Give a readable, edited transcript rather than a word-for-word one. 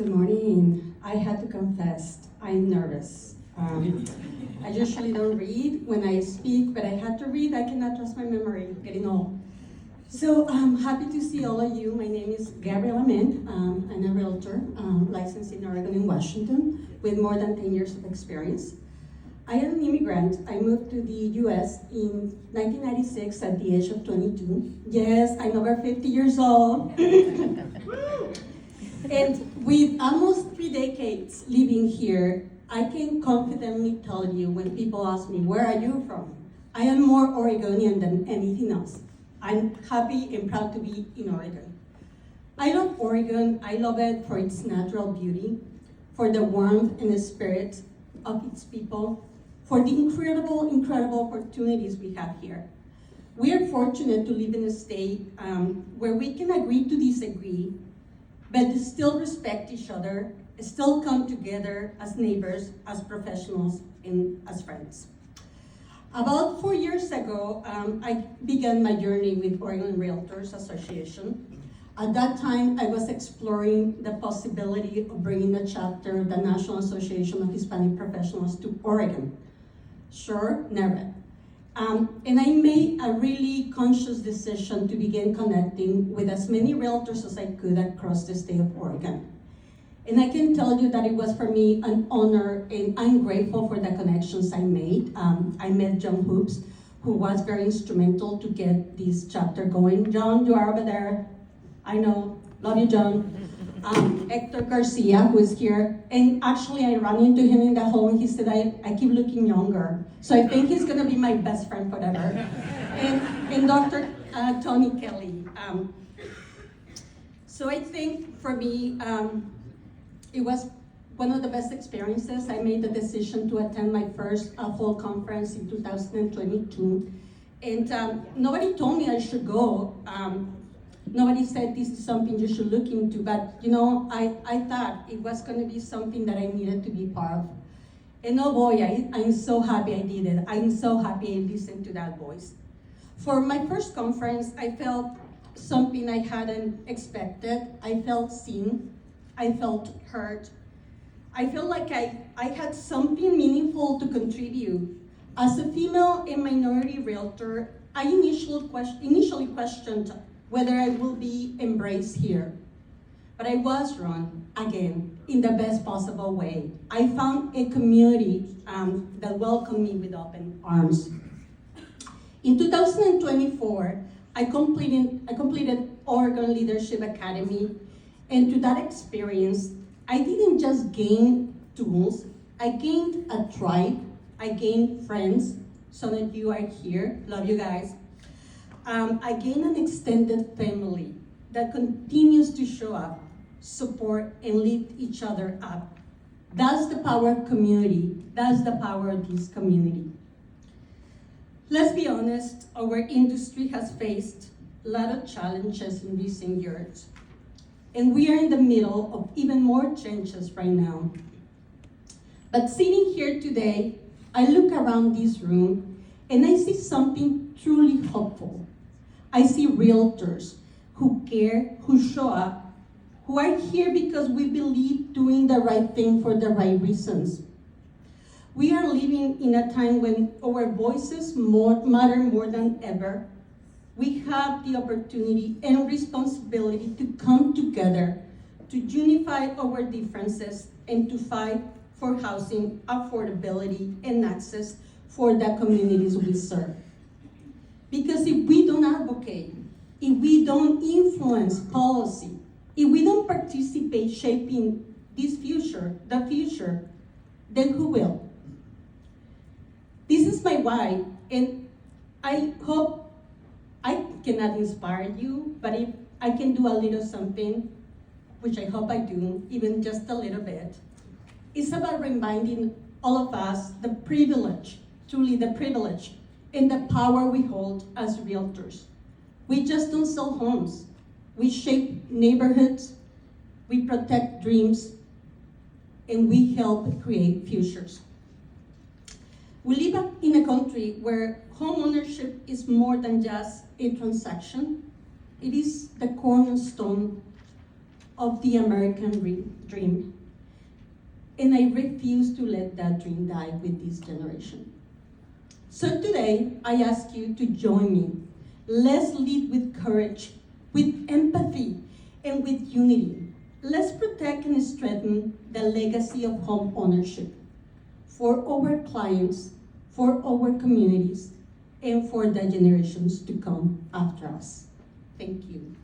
Good morning. I had to confess, I'm nervous. I usually don't read when I speak, but I had to read. I cannot trust my memory, getting old. So I'm happy to see all of you. My name is Gabriela Mann. I'm a realtor, licensed in Oregon and Washington, with more than 10 years of experience. I am an immigrant. I moved to the US in 1996 at the age of 22. Yes, I'm over 50 years old. And with almost 3 decades living here, I can confidently tell you when people ask me, where are you from? I am more Oregonian than anything else. I'm happy and proud to be in Oregon. I love Oregon. I love it for its natural beauty, for the warmth and the spirit of its people, for the incredible opportunities we have here. We are fortunate to live in a state where we can agree to disagree, but still respect each other, still come together as neighbors, as professionals, and as friends. About 4 years ago, I began my journey with Oregon Realtors Association. At that time, I was exploring the possibility of bringing a chapter of the National Association of Hispanic Professionals to Oregon. Sure, never. And I made a really conscious decision to begin connecting with as many realtors as I could across the state of Oregon. And I can tell you that it was for me an honor, and I'm grateful for the connections I made. I met John Hoops, who was very instrumental to get this chapter going. John, you are over there. I know, love you, John. Hector Garcia, who is here, and actually I ran into him in the hall and he said, I keep looking younger. So I think he's gonna be my best friend forever. And Dr. Tony Kelly. So I think for me, it was one of the best experiences. I made the decision to attend my first fall conference in 2022. And nobody told me I should go. Nobody said this is something you should look into, but I thought it was going to be something that I needed to be part of. And oh boy, I'm so happy I did it. I'm so happy I listened to that voice. For my first conference, I felt something I hadn't expected. I felt seen. I felt heard. I felt like I had something meaningful to contribute. As a female and minority realtor, I initially questioned whether I will be embraced here. But I was wrong, again, in the best possible way. I found a community that welcomed me with open arms. In 2024, I completed Oregon Leadership Academy, and through that experience, I didn't just gain tools, I gained a tribe, I gained friends. Some of you are here, love you guys. I gained an extended family that continues to show up, support, and lift each other up. That's the power of community. That's the power of this community. Let's be honest, our industry has faced a lot of challenges in recent years. And we are in the middle of even more changes right now. But sitting here today, I look around this room and I see something truly hopeful. I see realtors who care, who show up, who are here because we believe doing the right thing for the right reasons. We are living in a time when our voices matter more than ever. We have the opportunity and responsibility to come together, to unify our differences, and to fight for housing affordability and access for the communities we serve. Because if we don't advocate, if we don't influence policy, if we don't participate shaping this future, the future, then who will? This is my why, and I hope I cannot inspire you, but if I can do a little something, which I hope I do, even just a little bit, it's about reminding all of us the privilege, truly the privilege, and the power we hold as realtors. We just don't sell homes. We shape neighborhoods, we protect dreams, and we help create futures. We live in a country where home ownership is more than just a transaction. It is the cornerstone of the American dream. And I refuse to let that dream die with this generation. So today, I ask you to join me. Let's lead with courage, with empathy, and with unity. Let's protect and strengthen the legacy of home ownership for our clients, for our communities, and for the generations to come after us. Thank you.